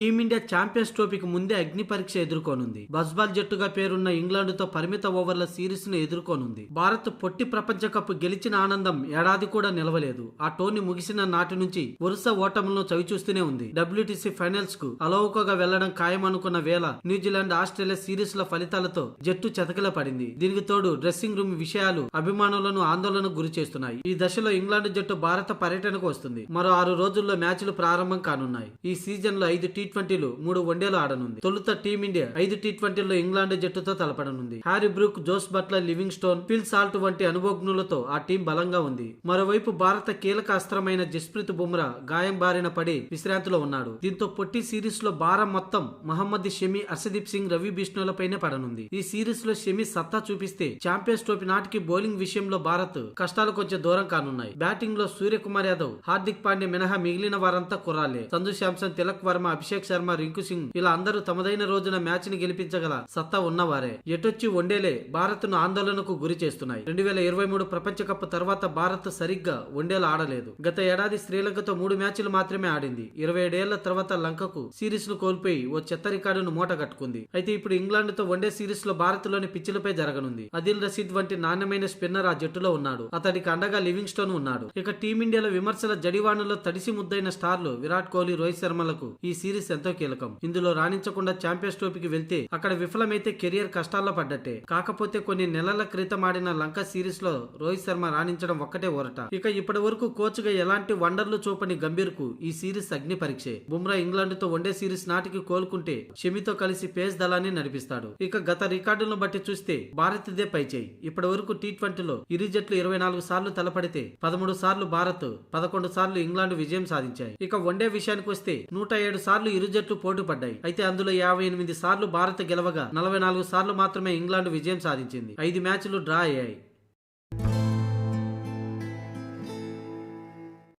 Team India champions ట్రోఫీకి ముందే అగ్ని పరీక్ష ఎదుర్కోనుంది. బస్బాల్ జట్టుగా పేరున్న ఇంగ్లాండ్తో పరిమిత ఓవర్ల సిరీస్ ను ఎదుర్కోనుంది. భారత్ పొట్టి ప్రపంచ కప్ గెలిచిన ఆనందం ఏడాది కూడా నిలవలేదు. ఆ టోర్నీ ముగిసిన నాటి నుంచి వరుస ఓటములను చవిచూస్తూనే ఉంది. WTC ఫైనల్స్ కు అలౌకగా వెళ్లడం ఖాయమనుకున్న వేళ న్యూజిలాండ్ ఆస్ట్రేలియా సిరీస్ ల ఫలితాలతో జట్టు చతకల పడింది. దీనికి తోడు డ్రెస్సింగ్ రూమ్ విషయాలు అభిమానులను ఆందోళనకు గురి చేస్తున్నాయి. ఈ దశలో ఇంగ్లాండ్ జట్టు భారత పర్యటనకు వస్తుంది. మరో 6 రోజుల్లో మ్యాచ్లు ప్రారంభం కానున్నాయి. ఈ సీజన్ లో 5 టీ20లు 3 వన్డేలు ఆడనుంది. తొలుత టీమిండియా 5 టీ20ల్లో ఇంగ్లాండ్ జట్టుతో తలపడనుంది. Harry Brook, Jos Buttler, Livingstone, Phil Salt వంటి అనుభవజ్ఞులతో ఆ టీం బలంగా ఉంది. మరోవైపు భారత కీలక అస్త్రమైన జస్ప్రీత్ బుమ్రా గాయం బారిన పడి విశ్రాంతిలో ఉన్నాడు. దీంతో పొట్టి సిరీస్ లో భారం మొత్తం మహమ్మద్ షమి, హర్షదీప్ సింగ్, రవి బిష్ణోలపైనే పడనుంది. ఈ సిరీస్ లో షమి సత్తా చూపిస్తే ఛాంపియన్స్ ట్రోఫీ నాటికి బౌలింగ్ విషయంలో భారత్ కష్టాలు కొంచెం దూరం కానున్నాయి. బ్యాటింగ్ లో సూర్యకుమార్ యాదవ్, హార్దిక్ పాండ్యా మినహా మిగిలిన వారంతా కుర్రాలే. సంజు శాంసన్, తిలక్ వర్మ, అభిషేక్ శర్మ, రింకు సింగ్ ఇలా అందరూ తమదైన రోజున మ్యాచ్ ని గెలిపించగల సత్తా ఉన్నవారే. ఎటొచ్చి వన్డేలే భారత్ ను ఆందోళనకు గురి చేస్తున్నాయి. 2023 ప్రపంచ కప్ తర్వాత భారత్ సరిగ్గా వన్డేలు ఆడలేదు. గత ఏడాది శ్రీలంకతో 3 మ్యాచ్లు మాత్రమే ఆడింది. 27 ఏళ్ల తర్వాత లంకకు సిరీస్ ను కోల్పోయి ఓ చెత్త రికార్డును మూట కట్టుకుంది. అయితే ఇప్పుడు ఇంగ్లాండ్ తో వన్డే సిరీస్ లో భారత్ లోని పిచ్చులపై జరగనుంది. అదిల్ రషీద్ వంటి నాణ్యమైన స్పిన్నర్ ఆ జట్టులో ఉన్నాడు. అతడికి అండగా లివింగ్ స్టోన్ ఉన్నాడు. ఇక టీమిండియాలో విమర్శల జడివాణలో తడిసి ముద్దైన స్టార్లు విరాట్ కోహ్లీ, రోహిత్ శర్మలకు ఈ సిరీస్ ఎంతో కీలకం. ఇందులో రాణించకుండా ఛాంపియన్స్ ట్రోఫీకి వెళ్తే అక్కడ విఫలమైతే కెరియర్ కష్టాల్లో పడ్డట్టే. కాకపోతే కొన్ని నెలల క్రితం ఆడిన లంక సిరీస్ లో రోహిత్ శర్మ రాణించడం ఒక్కటే ఊరట. ఇక ఇప్పటి వరకు కోచ్ గా ఎలాంటి వండర్లు చూపని గంభీర్ కు ఈ సిరీస్ అగ్ని పరీక్షే. బుమ్రా ఇంగ్లాండ్ తో వన్డే సిరీస్ నాటికి కోలుకుంటే షమితో కలిసి పేస్ దళాన్ని నడిపిస్తాడు. ఇక గత రికార్డులను బట్టి చూస్తే భారత్దే పైచేయి. ఇప్పటి వరకు టీ20లో ఇరు జట్లు 24 సార్లు తలపడితే 13 సార్లు భారత్, 11 సార్లు ఇంగ్లాండ్ విజయం సాధించాయి. ఇక వన్డే విషయానికి వస్తే 107 సార్లు ఇరు జట్లు పోటీ పడ్డాయి. అయితే అందులో 58 సార్లు భారత్ గెలవగా 44 సార్లు మాత్రమే ఇంగ్లాండ్ విజయం సాధించింది. 5 మ్యాచ్లు డ్రా అయ్యాయి.